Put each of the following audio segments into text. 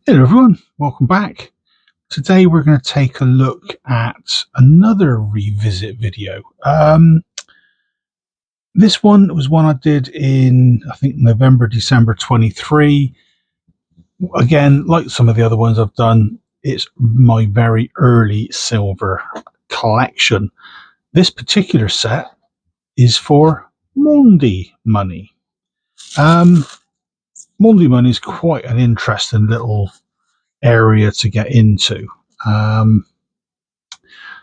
Hello everyone, welcome back. Today we're going to take a look at another revisit video. This one was one I did in, I think, December 23. Again, like some of the other ones I've done, it's my very early silver collection. This particular set is for Maundy Money. Maundy Money is quite an interesting little area to get into.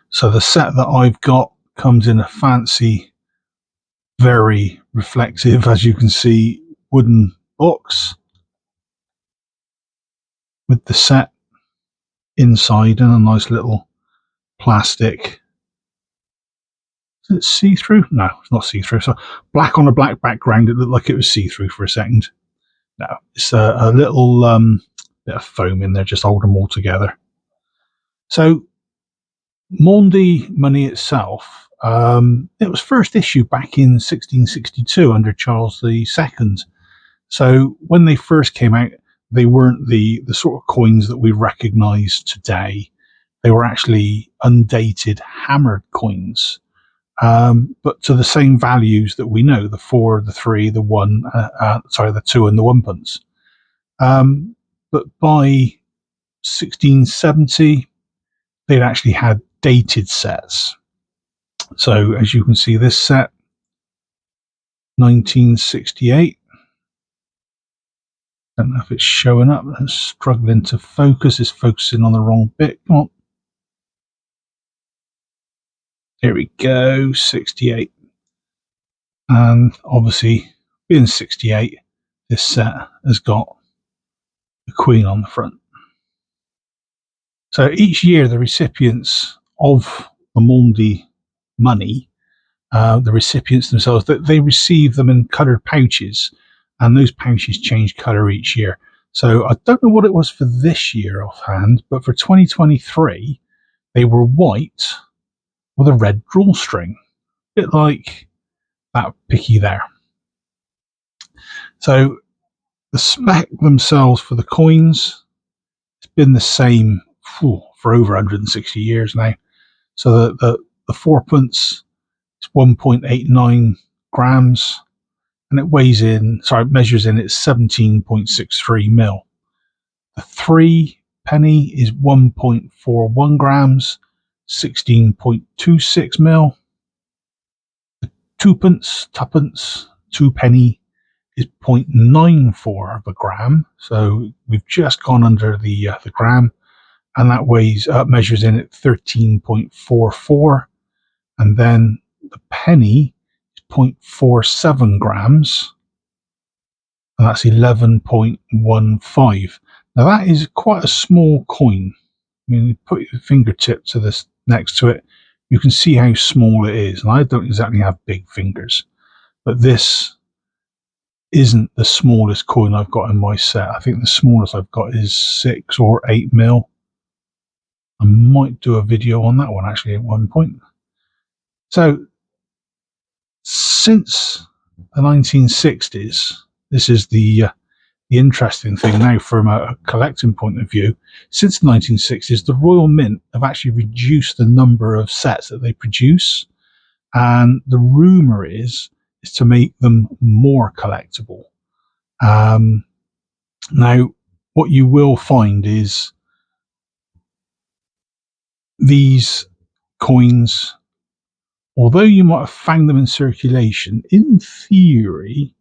So the set that I've got comes in a fancy, very reflective, as you can see, wooden box with the set inside and a nice little plastic. Is it see-through? No, it's not see-through. So black on a black background. It looked like it was see-through for a second. No, it's a little bit of foam in there, just hold them all together. So Maundy Money itself, it was first issued back in 1662 under Charles II. So when they first came out, they weren't the sort of coins that we recognise today. They were actually undated hammered coins, but to the same values that we know: the 4, the 3, the 1, the 2, and the 1 pence. But by 1670, they'd actually had dated sets. So as you can see, this set, 1968. Don't know if it's showing up. I'm struggling to focus. It's focusing on the wrong bit. Come on. Here we go, 68. And obviously, being 68, this set has got the Queen on the front. So each year, the recipients of the Maundy Money, the recipients themselves, they receive them in coloured pouches, and those pouches change colour each year. So I don't know what it was for this year offhand, but for 2023, they were white with a red drawstring, a bit like that picky there. So the spec themselves for the coins, it's been the same for over 160 years now. So the 4 pence is 1.89 grams, and it measures in it's 17.63 mil. The 3 penny is 1.41 grams, 16.26 mil. The 2 pence, 2 penny is 0.94 of a gram. So we've just gone under the gram, and that measures in at 13.44. And then the penny is 0.47 grams, and that's 11.15. Now that is quite a small coin. I mean, you put your fingertip to this next to it, you can see how small it is. And I don't exactly have big fingers, but this isn't the smallest coin I've got in my set. I think the smallest I've got is 6 or 8 mil. I might do a video on that one actually at one point. So since the 1960s, this is the interesting thing now from a collecting point of view. Since the 1960s, the Royal Mint have actually reduced the number of sets that they produce, and the rumor is to make them more collectible. Now, what you will find is these coins, although you might have found them in circulation, in theory,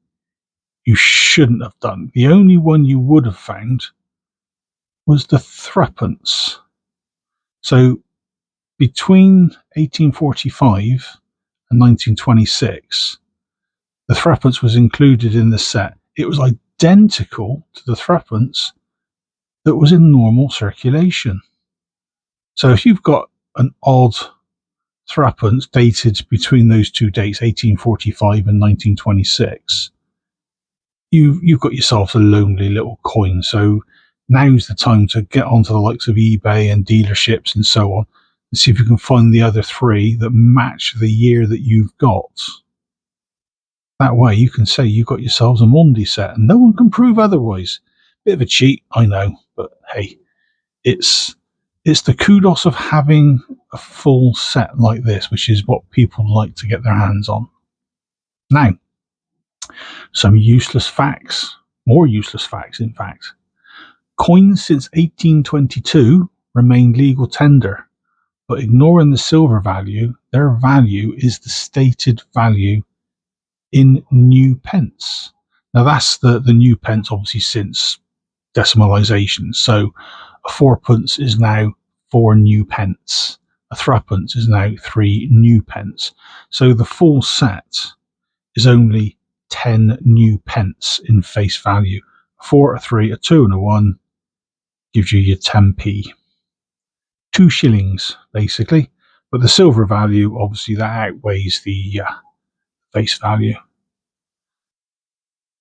you shouldn't have done. The only one you would have found was the 3pence. So between 1845 and 1926, the 3pence was included in the set. It was identical to the 3pence that was in normal circulation. So if you've got an odd 3pence dated between those two dates, 1845 and 1926, you've got yourself a lonely little coin. So now's the time to get onto the likes of eBay and dealerships and so on, and see if you can find the other 3 that match the year that you've got. That way you can say you've got yourselves a Maundy set, and no one can prove otherwise. Bit of a cheat, I know, But hey, it's the kudos of having a full set like this, which is what people like to get their hands on. Now, some useless facts, more useless facts, in fact. Coins since 1822 remain legal tender, but ignoring the silver value, their value is the stated value in new pence. Now, that's the new pence, obviously, since decimalisation. So, a fourpence is now 4 new pence. A threepence is now 3 new pence. So, the full set is only 10 new pence in face value. A 4, a 3, a 2, and a 1 gives you your 10p. 2 shillings, basically. But the silver value, obviously, that outweighs the face value.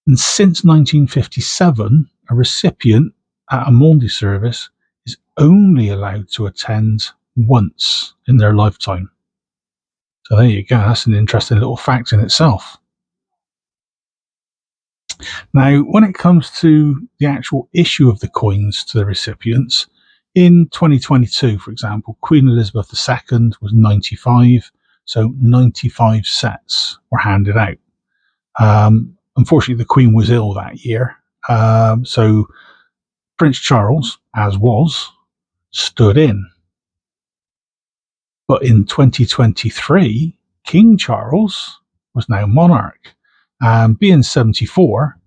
And since 1957, a recipient at a Maundy service is only allowed to attend once in their lifetime. So there you go. That's an interesting little fact in itself. Now, when it comes to the actual issue of the coins to the recipients, in 2022, for example, Queen Elizabeth II was 95, so 95 sets were handed out. Unfortunately, the Queen was ill that year, so Prince Charles, as was, stood in. But in 2023, King Charles was now monarch, and being 74,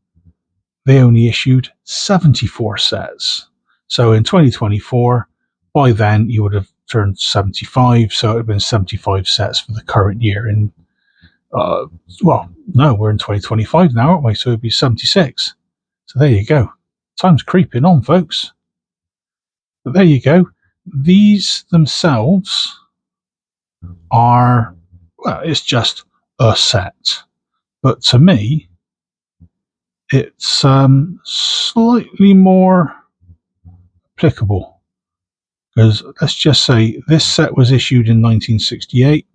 they only issued 74 sets. So in 2024, by then you would have turned 75, so it would have been 75 sets for the current year. And no, we're in 2025 now, aren't we? So it'd be 76. So there you go. Time's creeping on, folks. But there you go. These themselves are, well, it's just a set. But to me, it's slightly more applicable. Because let's just say this set was issued in 1968,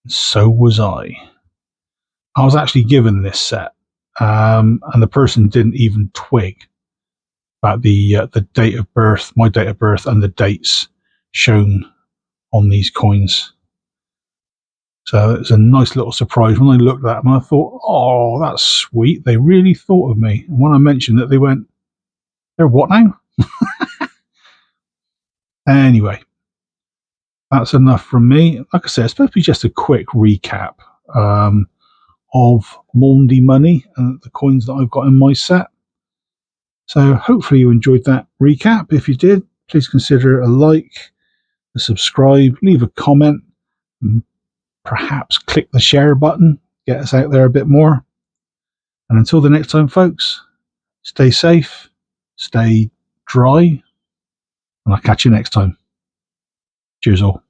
and so was I. I was actually given this set, and the person didn't even twig about the date of birth, my date of birth, and the dates shown on these coins. So it's a nice little surprise. When I looked at them, I thought, oh, that's sweet. They really thought of me. And when I mentioned it, they went, they're what now? Anyway, that's enough from me. Like I said, it's supposed to be just a quick recap of Maundy Money and the coins that I've got in my set. So hopefully you enjoyed that recap. If you did, please consider a like, a subscribe, leave a comment, and perhaps click the share button, get us out there a bit more. And until the next time, folks, stay safe, stay dry, and I'll catch you next time. Cheers all.